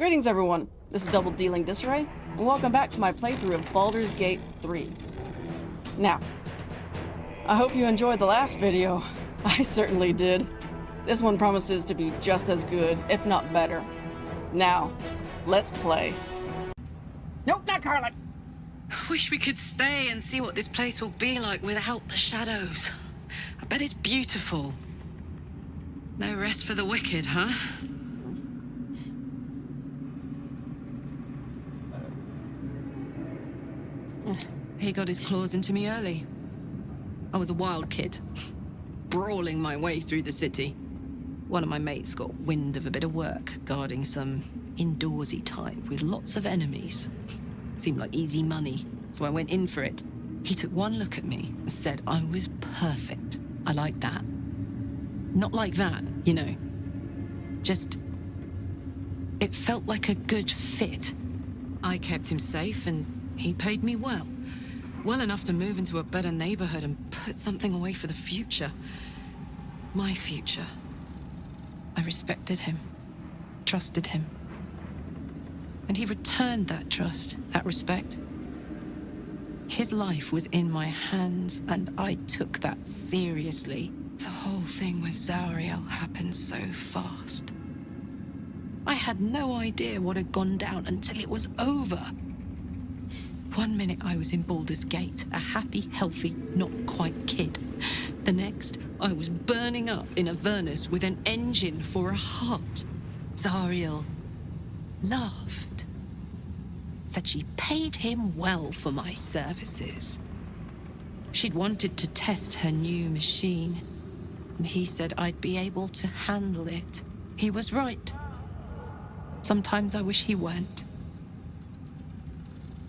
Greetings everyone, this is Double Dealing Disarray, and welcome back to my playthrough of Baldur's Gate 3. Now, I hope you enjoyed the last video. I certainly did. This one promises to be just as good, if not better. Now, let's play. Nope, not Carlin! Wish we could stay and see what this place will be like without the shadows. I bet it's beautiful. No rest for the wicked, huh? He got his claws into me early. I was a wild kid, brawling my way through the city. One of my mates got wind of a bit of work guarding some indoorsy type with lots of enemies. Seemed like easy money, so I went in for it. He took one look at me and said I was perfect. I like that. Not like that, you know. Just... it felt like a good fit. I kept him safe and he paid me well. Well enough to move into a better neighborhood and put something away for the future. My future. I respected him, trusted him. And he returned that trust, that respect. His life was in my hands, and I took that seriously. The whole thing with Zariel happened so fast. I had no idea what had gone down until it was over. One minute I was in Baldur's Gate, a happy, healthy, not quite kid. The next, I was burning up in Avernus with an engine for a heart. Zariel laughed. Said she paid him well for my services. She'd wanted to test her new machine, and he said I'd be able to handle it. He was right. Sometimes I wish he weren't.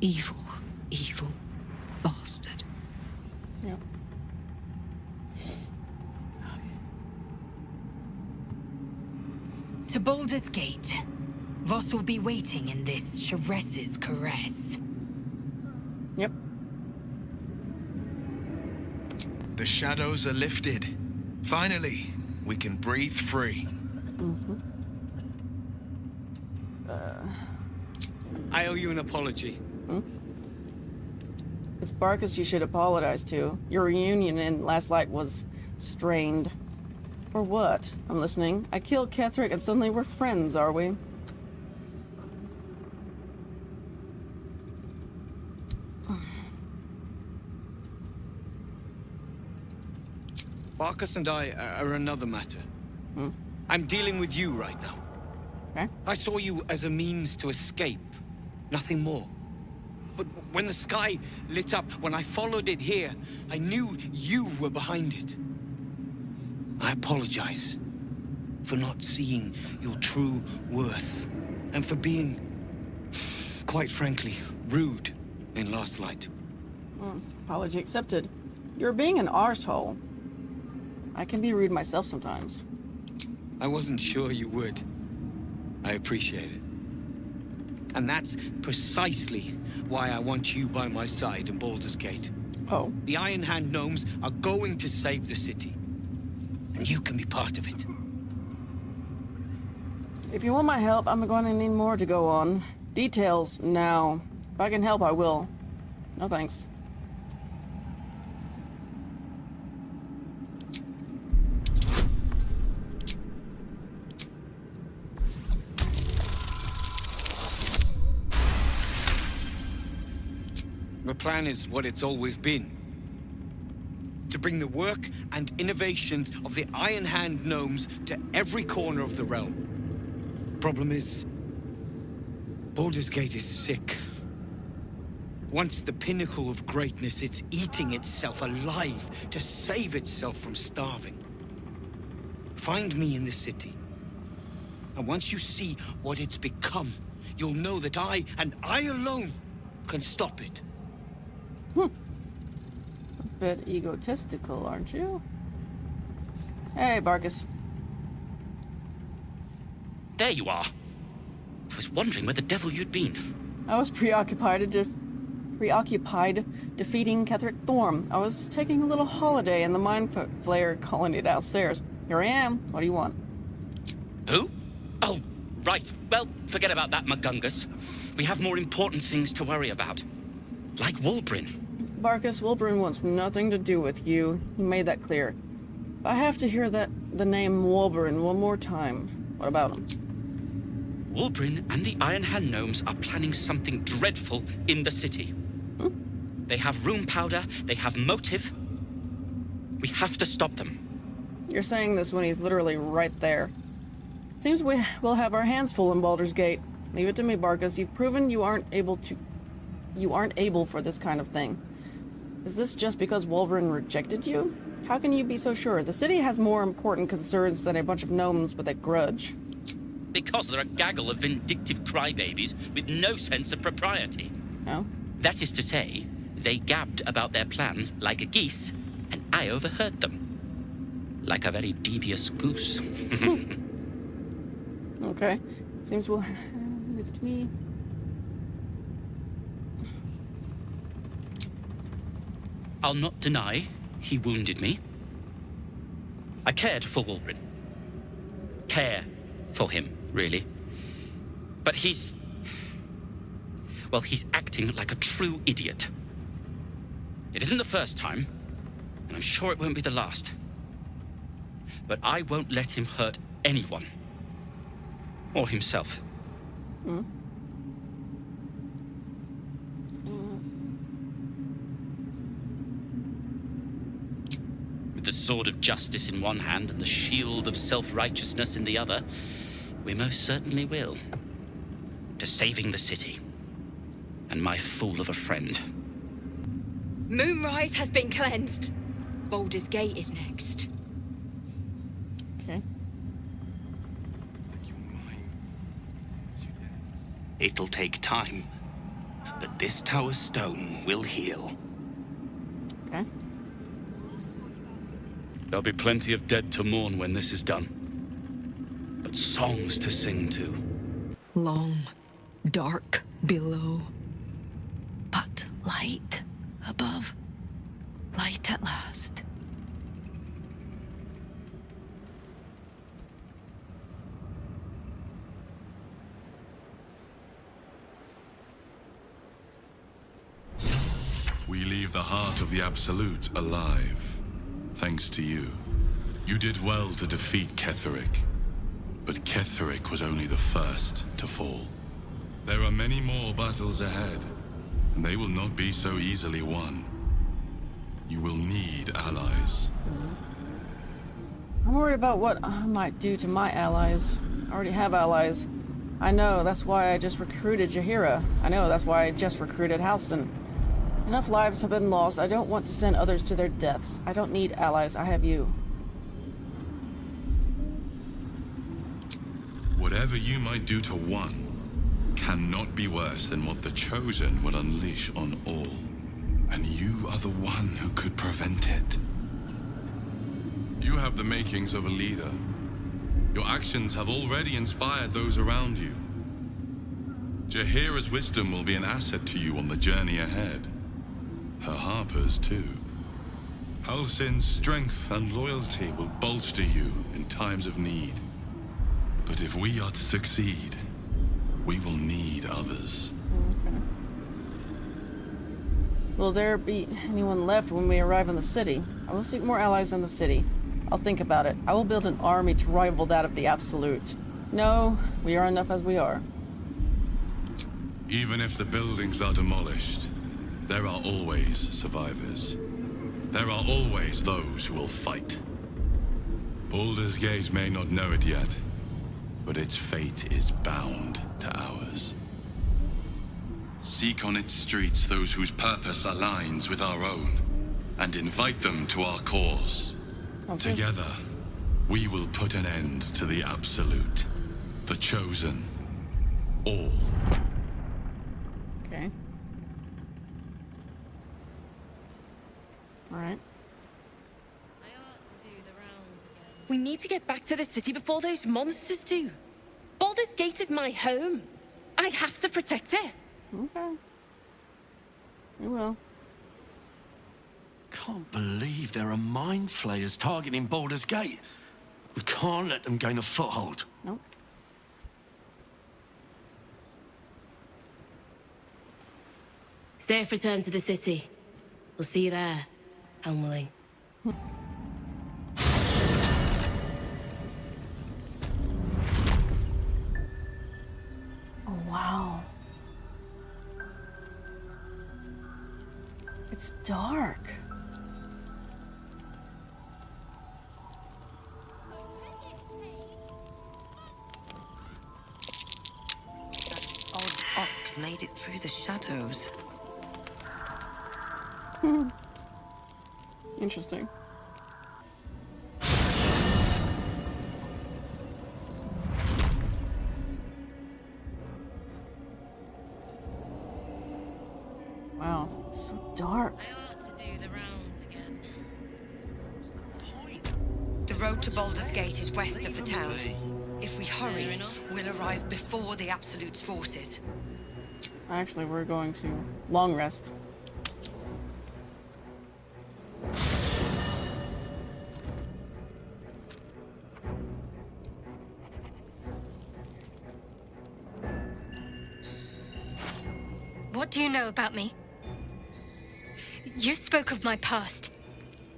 Evil, evil bastard. Yep. To Baldur's Gate. Voss will be waiting in this Sharess's caress. Yep. The shadows are lifted. Finally, we can breathe free. I owe you an apology. It's Barkus you should apologize to. Your reunion in Last Light was strained. For what? I'm listening. I killed Ketherick and suddenly we're friends, are we? Barkus and I are another matter. I'm dealing with you right now. Okay. I saw you as a means to escape, nothing more. But when the sky lit up, when I followed it here, I knew you were behind it. I apologize for not seeing your true worth, and for being, quite frankly, rude in Last Light. Apology accepted. You're being an arsehole. I can be rude myself sometimes. I wasn't sure you would. I appreciate it. And that's precisely why I want you by my side in Baldur's Gate. Oh. The Iron Hand gnomes are going to save the city. And you can be part of it. If you want my help, I'm going to need more to go on. Details now. If I can help, I will. No thanks. The plan is what it's always been. To bring the work and innovations of the Iron Hand gnomes to every corner of the realm. Problem is, Baldur's Gate is sick. Once the pinnacle of greatness, it's eating itself alive to save itself from starving. Find me in the city. And once you see what it's become, you'll know that I, and I alone, can stop it. A bit egotistical, aren't you? Hey, Barkus. There you are. I was wondering where the devil you'd been. I was preoccupied defeating Ketherick Thorm. I was taking a little holiday in the Mind Flayer colony downstairs. Here I am. What do you want? Who? Oh, Right, well, forget about that, Magungus. We have more important things to worry about. Like Wulbrin. Barkus, Wilburn wants nothing to do with you. He made that clear. I have to hear the name Wilburn one more time. What about him? Wulbrin and the Iron Hand Gnomes are planning something dreadful in the city. They have room powder, they have motive. We have to stop them. You're saying this when he's literally right there. Seems we will have our hands full in Baldur's Gate. Leave it to me, Barkus. You've proven you aren't able for this kind of thing. Is this just because Wulbrin rejected you? How can you be so sure? The city has more important concerns than a bunch of gnomes with a grudge. Because they're a gaggle of vindictive crybabies with no sense of propriety. Oh? That is to say, they gabbed about their plans like a geese, and I overheard them. Like a very devious goose. Okay. Seems we'll leave it to me. I'll not deny he wounded me. I cared for Wulbrin. Care for him, really. But he's acting like a true idiot. It isn't the first time, and I'm sure it won't be the last. But I won't let him hurt anyone. Or himself. With the sword of justice in one hand and the shield of self-righteousness in the other, we most certainly will. To saving the city. And my fool of a friend. Moonrise has been cleansed. Baldur's Gate is next. Okay. It'll take time, but this tower's stone will heal. Okay. There'll be plenty of dead to mourn when this is done. But songs to sing to. Long, dark below, but light above. Light at last. We leave the heart of the Absolute alive, thanks to you. You did well to defeat Ketheric, but Ketheric was only the first to fall. There are many more battles ahead, and they will not be so easily won. You will need allies. I'm worried about what I might do to my allies. I already have allies. I know, that's why I just recruited Jaheira. I know, that's why I just recruited Halston. Enough lives have been lost. I don't want to send others to their deaths. I don't need allies. I have you. Whatever you might do to one cannot be worse than what the Chosen will unleash on all. And you are the one who could prevent it. You have the makings of a leader. Your actions have already inspired those around you. Jaheira's wisdom will be an asset to you on the journey ahead. Her Harper's too. Halsin's strength and loyalty will bolster you in times of need. But if we are to succeed, we will need others. Okay. Will there be anyone left when we arrive in the city? I will seek more allies in the city. I'll think about it. I will build an army to rival that of the Absolute. No, we are enough as we are. Even if the buildings are demolished, there are always survivors. There are always those who will fight. Baldur's Gate may not know it yet, but its fate is bound to ours. Seek on its streets those whose purpose aligns with our own, and invite them to our cause. Okay. Together, we will put an end to the Absolute, the Chosen, all. Okay. Alright. We need to get back to the city before those monsters do. Baldur's Gate is my home. I have to protect it. Okay. We will. Can't believe there are mind flayers targeting Baldur's Gate. We can't let them gain a foothold. Nope. Safe return to the city. We'll see you there, Helmling. Oh, wow. It's dark. Odd ox made it through the shadows. Interesting. Wow, so dark. I ought to do the rounds again. The road to Baldur's Gate is west of the town. If we hurry, we'll arrive before the Absolute's forces. Actually, we're going to long rest. What do you know about me? You spoke of my past,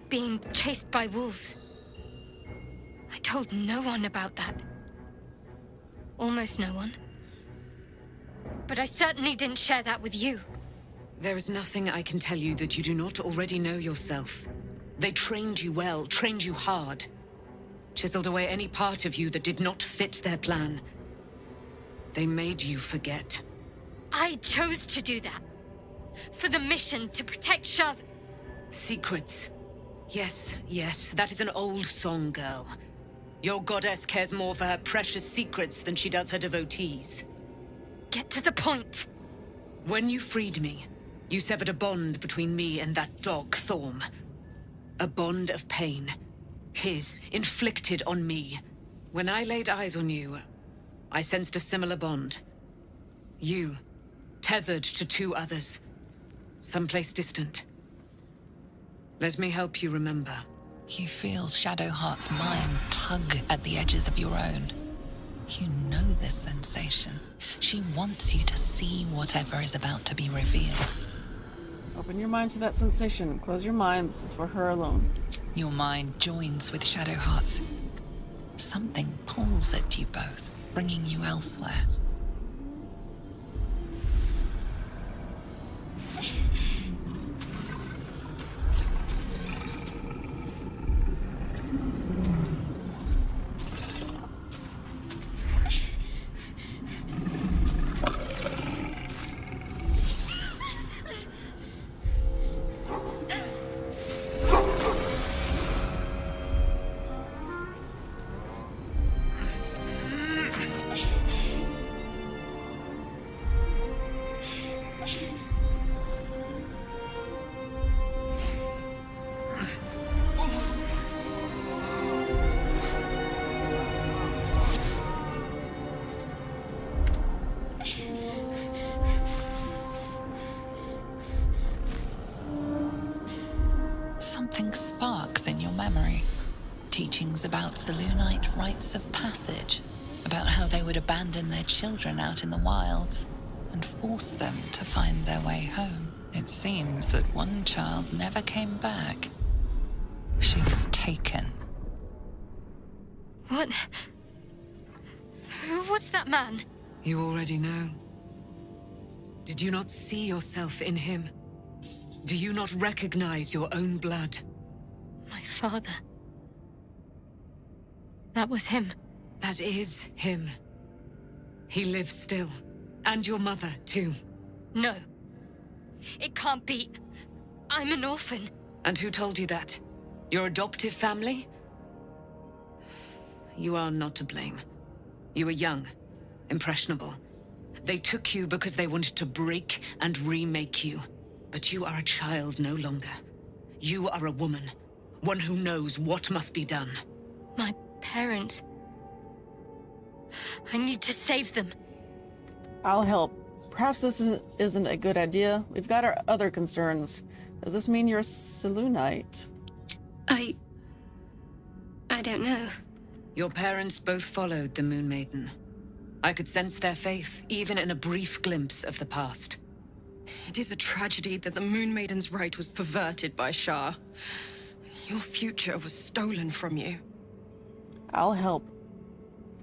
being chased by wolves. I told no one about that. Almost no one. But I certainly didn't share that with you. There is nothing I can tell you that you do not already know yourself. They trained you well, trained you hard. Chiseled away any part of you that did not fit their plan. They made you forget. I chose to do that. For the mission to protect Shaz. Secrets. Yes, yes, that is an old song, girl. Your goddess cares more for her precious secrets than she does her devotees. Get to the point. When you freed me, you severed a bond between me and that dog, Thorm. A bond of pain. His, inflicted on me. When I laid eyes on you, I sensed a similar bond. You, tethered to two others. Someplace distant. Let me help you remember. You feel Shadowheart's mind tug at the edges of your own. You know this sensation. She wants you to see whatever is about to be revealed. Open your mind to that sensation. Close your mind. This is for her alone. Your mind joins with Shadowheart's. Something pulls at you both, bringing you elsewhere. Something sparks in your memory. Teachings about Selûnite rites of passage, about how they would abandon their children out in the wilds and force them to find their way home. It seems that one child never came back. She was taken. What? Who was that man? You already know. Did you not see yourself in him? Do you not recognize your own blood? My father. That was him. That is him. He lives still. And your mother, too. No. It can't be. I'm an orphan. And who told you that? Your adoptive family? You are not to blame. You were young, impressionable. They took you because they wanted to break and remake you. But you are a child no longer. You are a woman. One who knows what must be done. My parents. I need to save them. I'll help. Perhaps this isn't a good idea. We've got our other concerns. Does this mean you're a Selûnite? I don't know. Your parents both followed the Moon Maiden. I could sense their faith, even in a brief glimpse of the past. It is a tragedy that the Moon Maiden's right was perverted by Shah. Your future was stolen from you. I'll help.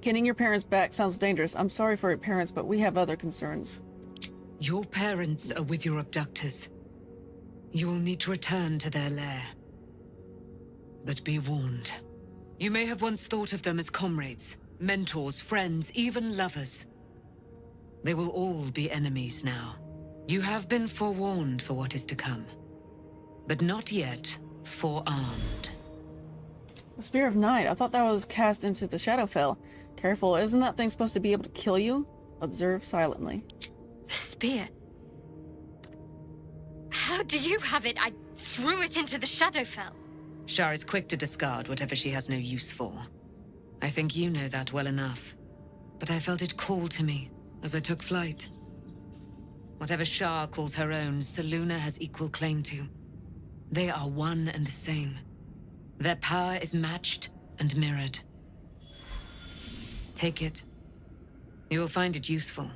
Getting your parents back sounds dangerous. I'm sorry for your parents, but we have other concerns. Your parents are with your abductors. You will need to return to their lair. But be warned. You may have once thought of them as comrades, mentors, friends, even lovers. They will all be enemies now. You have been forewarned for what is to come, but not yet forearmed. The Spear of Night. I thought that was cast into the Shadowfell. Careful, isn't that thing supposed to be able to kill you? Observe silently. The spear. How do you have it? I threw it into the Shadowfell. Shah is quick to discard whatever she has no use for. I think you know that well enough. But I felt it call to me as I took flight. Whatever Shah calls her own, Selûne has equal claim to. They are one and the same. Their power is matched and mirrored. Take it. You will find it useful.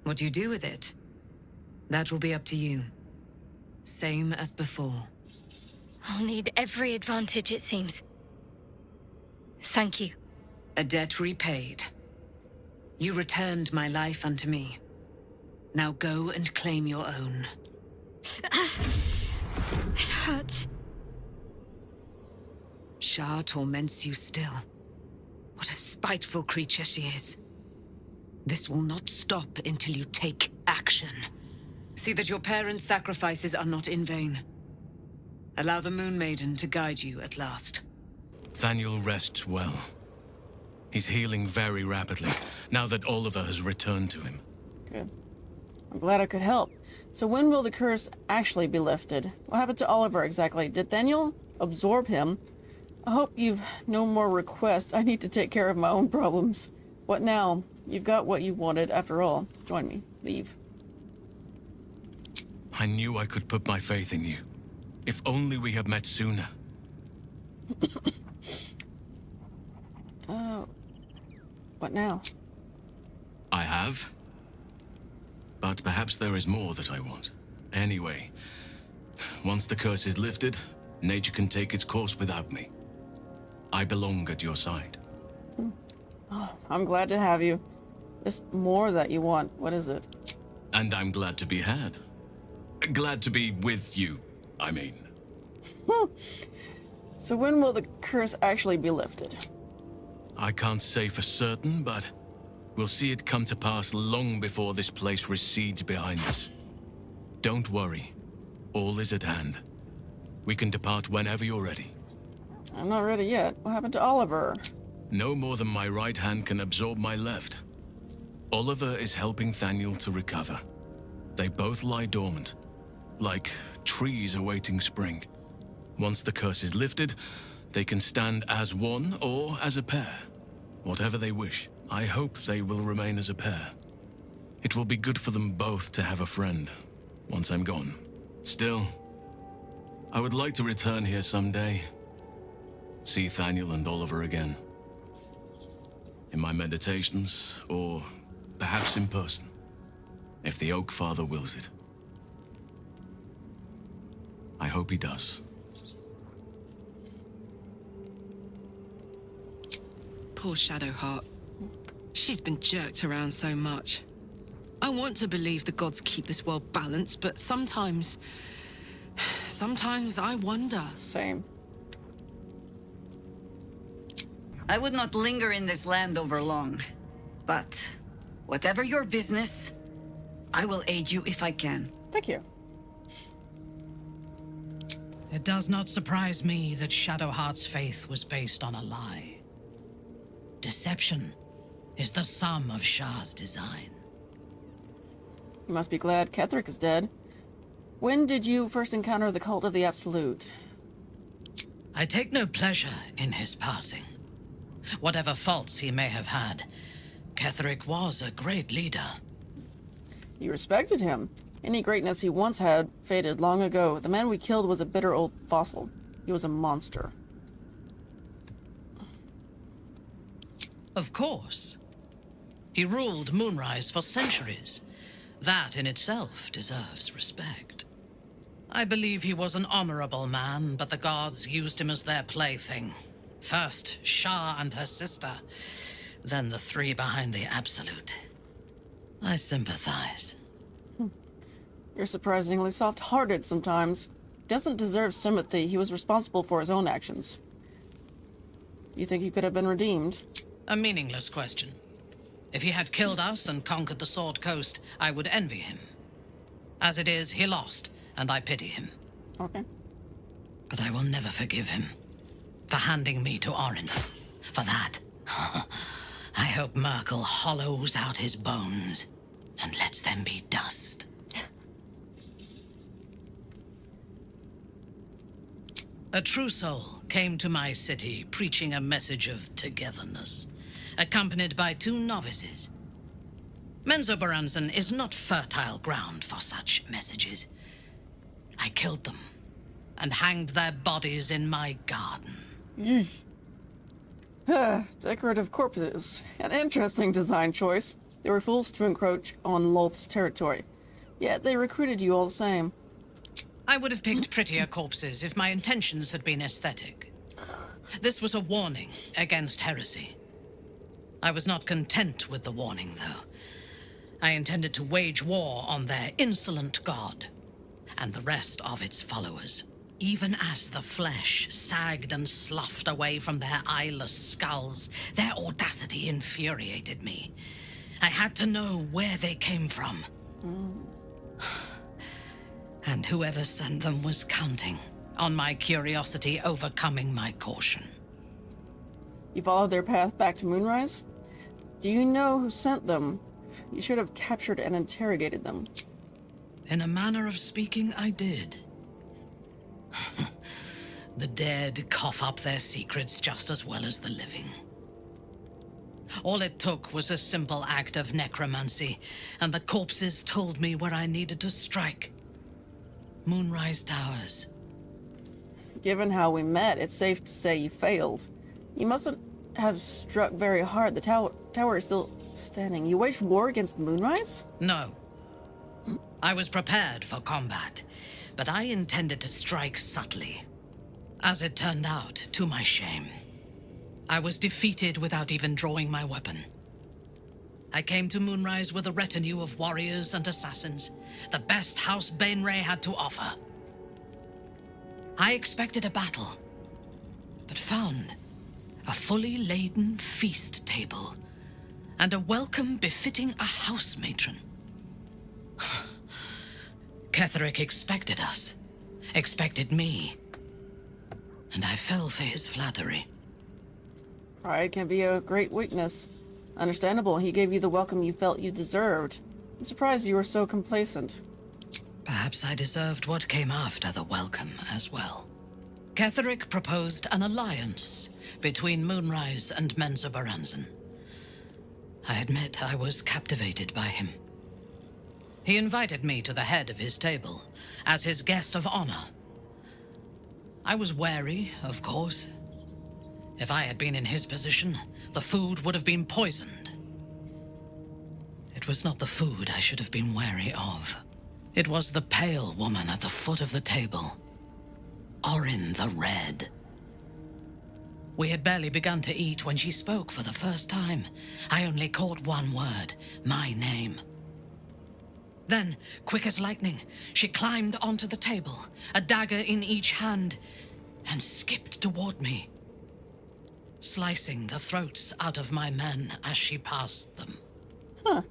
What you do with it, that will be up to you. Same as before. I'll need every advantage, it seems. Thank you. A debt repaid. You returned my life unto me. Now go and claim your own. It hurts. Shah torments you still. What a spiteful creature she is. This will not stop until you take action. See that your parents' sacrifices are not in vain. Allow the Moon Maiden to guide you at last. Thaniel rests well. He's healing very rapidly, now that Oliver has returned to him. Good. I'm glad I could help. So when will the curse actually be lifted? What happened to Oliver exactly? Did Thaniel absorb him? I hope you've no more requests. I need to take care of my own problems. What now? You've got what you wanted after all. Join me. Leave. I knew I could put my faith in you. If only we had met sooner. What now? I have. But perhaps there is more that I want. Anyway, once the curse is lifted, nature can take its course without me. I belong at your side. Oh, I'm glad to have you. There's more that you want. What is it? And I'm glad to be had. Glad to be with you, I mean. So when will the curse actually be lifted? I can't say for certain, but we'll see it come to pass long before this place recedes behind us. Don't worry. All is at hand. We can depart whenever you're ready. I'm not ready yet. What happened to Oliver? No more than my right hand can absorb my left. Oliver is helping Thaniel to recover. They both lie dormant, like trees awaiting spring. Once the curse is lifted, they can stand as one or as a pair. Whatever they wish. I hope they will remain as a pair. It will be good for them both to have a friend, once I'm gone. Still, I would like to return here someday. See Thaniel and Oliver again. In my meditations, or perhaps in person, if the Oak Father wills it. I hope he does. Poor Shadowheart. She's been jerked around so much. I want to believe the gods keep this world balanced, but sometimes I wonder. Same. I would not linger in this land over long. But whatever your business, I will aid you if I can. Thank you. It does not surprise me that Shadowheart's faith was based on a lie. Deception is the sum of Shah's design. You must be glad Ketheric is dead. When did you first encounter the cult of the Absolute? I take no pleasure in his passing. Whatever faults he may have had, Ketheric was a great leader. You respected him. Any greatness he once had faded long ago. The man we killed was a bitter old fossil. He was a monster. Of course. He ruled Moonrise for centuries, That in itself deserves respect. I believe he was an honorable man, but the gods used him as their plaything. First, Shah and her sister, then the three behind the Absolute. I sympathize. You're surprisingly soft-hearted sometimes. He doesn't deserve sympathy. He was responsible for his own actions. You think he could have been redeemed? A meaningless question. If he had killed us and conquered the Sword Coast, I would envy him. As it is, he lost, and I pity him. Okay. But I will never forgive him for handing me to Orin. For that, I hope Merkel hollows out his bones and lets them be dust. A true soul came to my city preaching a message of togetherness, accompanied by 2 novices. Menzoberranzan is not fertile ground for such messages. I killed them and hanged their bodies in my garden. Decorative corpses. An interesting design choice. They were fools to encroach on Lolth's territory. Yet they recruited you all the same. I would have picked prettier corpses if my intentions had been aesthetic. This was a warning against heresy. I was not content with the warning, though. I intended to wage war on their insolent god and the rest of its followers. Even as the flesh sagged and sloughed away from their eyeless skulls, their audacity infuriated me. I had to know where they came from. And whoever sent them was counting on my curiosity overcoming my caution. You followed their path back to Moonrise? Do you know who sent them? You should have captured and interrogated them. In a manner of speaking, I did. The dead cough up their secrets just as well as the living. All it took was a simple act of necromancy, and the corpses told me where I needed to strike. Moonrise Towers. Given how we met, it's safe to say you failed. You mustn't have struck very hard. The tower is still standing. You waged war against Moonrise? No. I was prepared for combat, but I intended to strike subtly. As it turned out, to my shame, I was defeated without even drawing my weapon. I came to Moonrise with a retinue of warriors and assassins, the best House Bainray had to offer. I expected a battle, but found a fully laden feast table and a welcome befitting a house matron. Ketheric expected us, expected me, and I fell for his flattery. Pride can be a great weakness. Understandable, he gave you the welcome you felt you deserved. I'm surprised you were so complacent. Perhaps I deserved what came after the welcome as well. Ketheric proposed an alliance between Moonrise and Menzoberranzan. I admit I was captivated by him. He invited me to the head of his table as his guest of honor. I was wary, of course. If I had been in his position, the food would have been poisoned. It was not the food I should have been wary of. It was the pale woman at the foot of the table. Orin the Red. We had barely begun to eat when she spoke for the first time. I only caught one word, my name. Then, quick as lightning, she climbed onto the table, a dagger in each hand, and skipped toward me, slicing the throats out of my men as she passed them. Huh.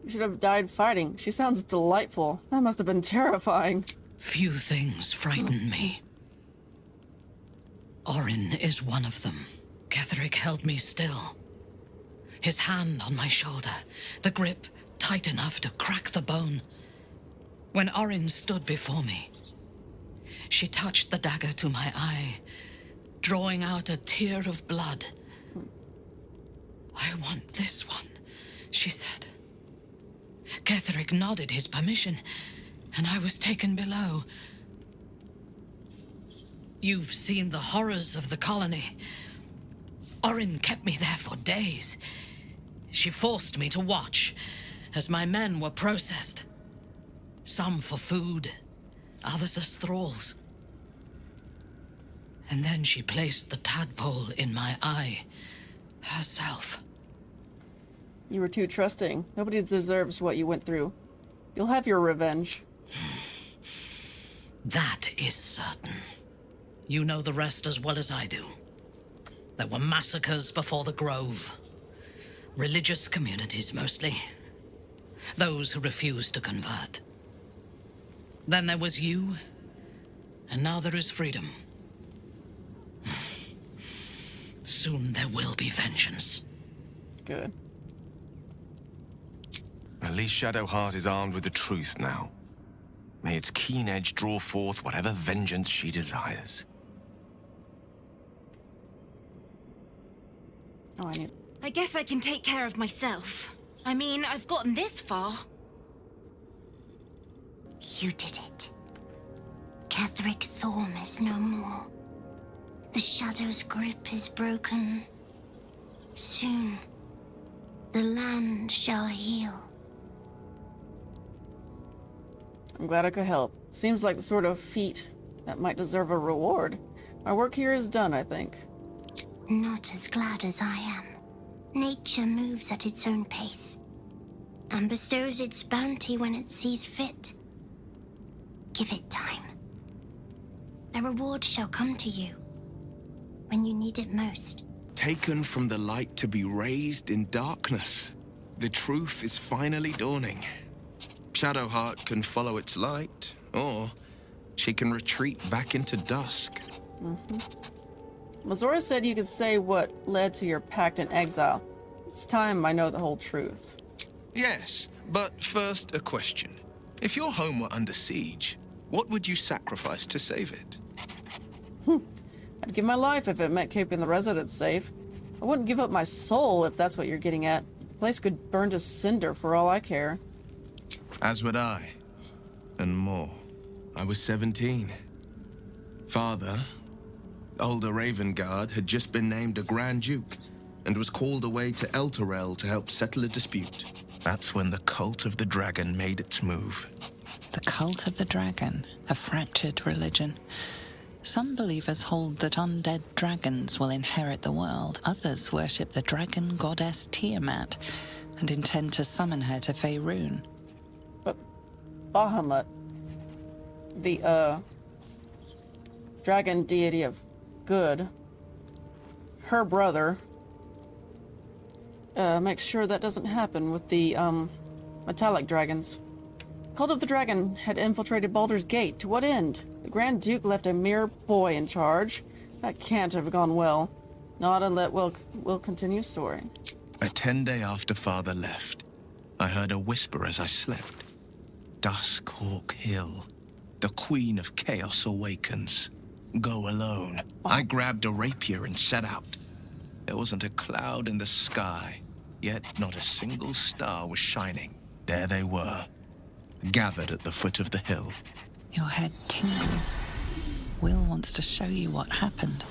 You should have died fighting. She sounds delightful. That must have been terrifying. Few things frighten me. Orin is one of them. Ketheric held me still, his hand on my shoulder, the grip tight enough to crack the bone. When Orin stood before me, she touched the dagger to my eye, drawing out a tear of blood. "I want this one," she said. Ketheric nodded his permission, and I was taken below. You've seen the horrors of the colony. Orin kept me there for days. She forced me to watch as my men were processed. Some for food, others as thralls. And then she placed the tadpole in my eye, herself. You were too trusting. Nobody deserves what you went through. You'll have your revenge. That is certain. You know the rest as well as I do. There were massacres before the Grove. Religious communities, mostly. Those who refused to convert. Then there was you, and now there is freedom. Soon there will be vengeance. Good. At least Shadowheart is armed with the truth now. May its keen edge draw forth whatever vengeance she desires. Oh, I guess I can take care of myself. I mean, I've gotten this far. You did it. Ketheric Thorm is no more. The Shadow's grip is broken. Soon, the land shall heal. I'm glad I could help. Seems like the sort of feat that might deserve a reward. My work here is done, I think. Not as glad as I am. Nature moves at its own pace, and bestows its bounty when it sees fit. Give it time. A reward shall come to you, when you need it most. Taken from the light to be raised in darkness. The truth is finally dawning. Shadowheart can follow its light, or she can retreat back into dusk. Mazora said you could say what led to your pact in exile. It's time I know the whole truth. Yes, but first a question. If your home were under siege, what would you sacrifice to save it? I'd give my life if it meant keeping the residents safe. I wouldn't give up my soul if that's what you're getting at. The place could burn to cinder for all I care. As would I. And more. I was 17. Father, older Ravengard, had just been named a Grand Duke and was called away to Elturel to help settle a dispute. That's when the cult of the dragon made its move. The cult of the dragon, a fractured religion. Some believers hold that undead dragons will inherit the world. Others worship the dragon goddess Tiamat and intend to summon her to Faerun. Bahamut, the, dragon deity of good, her brother, makes sure that doesn't happen with the, metallic dragons. Cult of the Dragon had infiltrated Baldur's Gate. To what end? The Grand Duke left a mere boy in charge. That can't have gone well. Not unless we'll continue story. A 10-day after Father left, I heard a whisper as I slept. Duskhawk Hill. The Queen of Chaos awakens. Go alone. I grabbed a rapier and set out. There wasn't a cloud in the sky, yet not a single star was shining. There they were, gathered at the foot of the hill. Your head tingles. Will wants to show you what happened.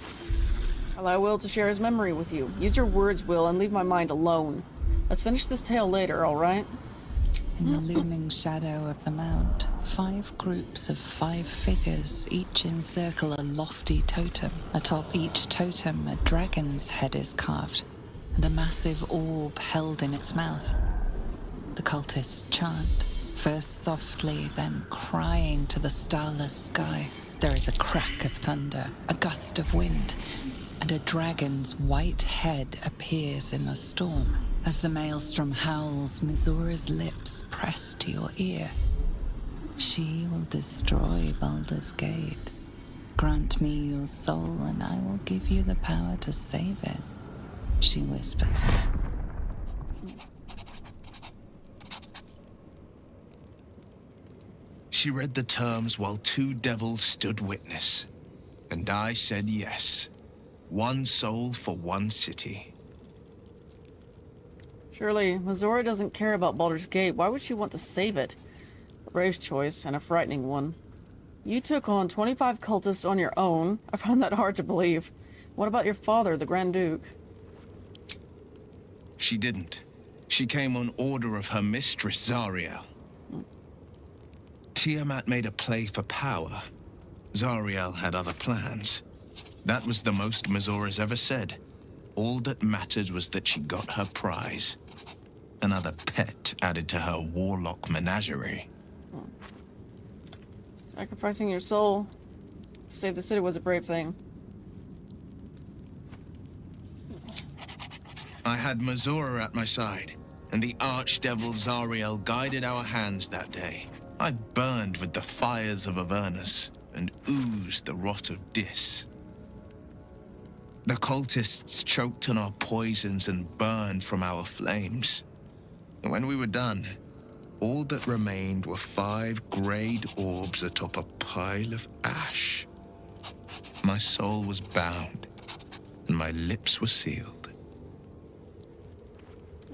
Allow Will to share his memory with you. Use your words, Will, and leave my mind alone. Let's finish this tale later, all right? In the looming shadow of the mount, 5 groups of 5 figures each encircle a lofty totem. Atop each totem, a dragon's head is carved, and a massive orb held in its mouth. The cultists chant, first softly, then crying to the starless sky. There is a crack of thunder, a gust of wind, and a dragon's white head appears in the storm. As the maelstrom howls, Mizora's lips press to your ear. She will destroy Baldur's Gate. Grant me your soul, and I will give you the power to save it, she whispers. She read the terms while 2 devils stood witness, and I said yes. 1 soul for 1 city. Surely, Mizora doesn't care about Baldur's Gate. Why would she want to save it? A brave choice, and a frightening one. You took on 25 cultists on your own. I find that hard to believe. What about your father, the Grand Duke? She didn't. She came on order of her mistress, Zariel. Tiamat made a play for power. Zariel had other plans. That was the most Mazora's ever said. All that mattered was that she got her prize. Another pet added to her warlock menagerie. Sacrificing your soul to save the city was a brave thing. I had Mazora at my side, and the archdevil Zariel guided our hands that day. I burned with the fires of Avernus and oozed the rot of Dis. The cultists choked on our poisons and burned from our flames. And when we were done, all that remained were 5 greyed orbs atop a pile of ash. My soul was bound, and my lips were sealed.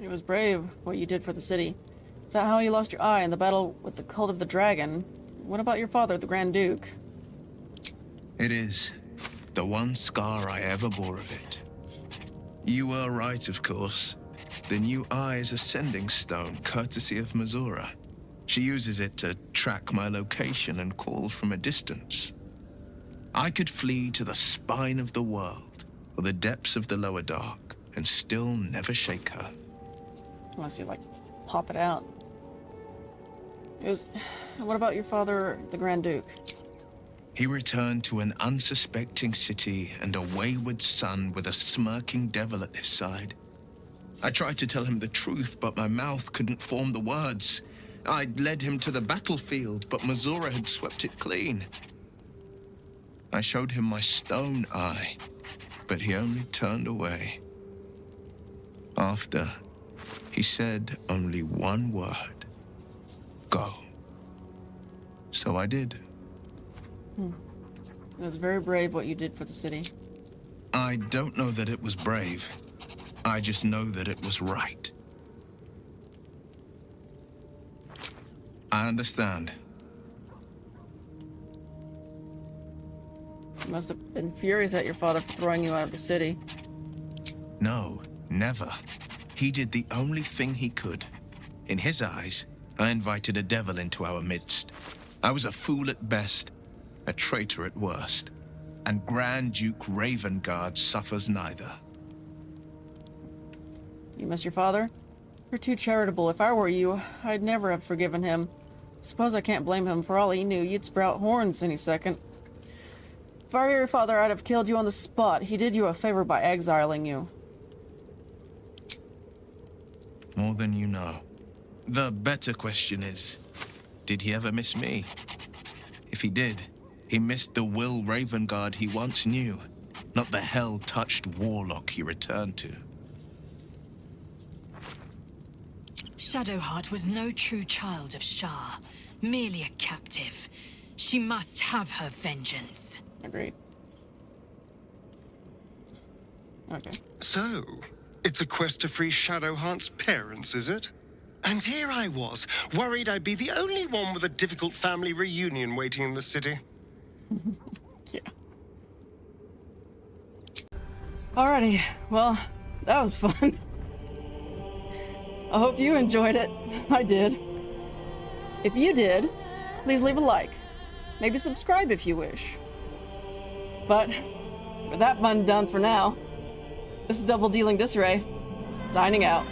It was brave, what you did for the city. Is that how you lost your eye in the battle with the cult of the dragon? What about your father, the Grand Duke? It is. The one scar I ever bore of it. You were right, of course. The new eye is a sending stone, courtesy of Mazora. She uses it to track my location and call from a distance. I could flee to the spine of the world, or the depths of the lower dark, and still never shake her. Unless you, like, pop it out. What about your father, the Grand Duke? He returned to an unsuspecting city and a wayward son with a smirking devil at his side. I tried to tell him the truth, but my mouth couldn't form the words. I'd led him to the battlefield, but Mazora had swept it clean. I showed him my stone eye, but he only turned away. After, he said only one word. Go. So I did. It was very brave what you did for the city. I don't know that it was brave. I just know that it was right. I understand. You must have been furious at your father for throwing you out of the city. No, never. He did the only thing he could. In his eyes, I invited a devil into our midst. I was a fool at best, a traitor at worst, and Grand Duke Ravengard suffers neither. You miss your father? You're too charitable. If I were you, I'd never have forgiven him. Suppose I can't blame him. For all he knew, you'd sprout horns any second. If I were your father, I'd have killed you on the spot. He did you a favor by exiling you. More than you know. The better question is, did he ever miss me? If he did, he missed the Will Ravengard he once knew, not the hell-touched warlock he returned to. Shadowheart was no true child of Shah, merely a captive. She must have her vengeance. Agreed. Okay. So, it's a quest to free Shadowheart's parents, is it? And here I was, worried I'd be the only one with a difficult family reunion waiting in the city. Yeah. Alrighty, well, that was fun. I hope you enjoyed it. I did. If you did, please leave a like. Maybe subscribe if you wish. But, with that fun done for now, this is Double Dealing Disarray, signing out.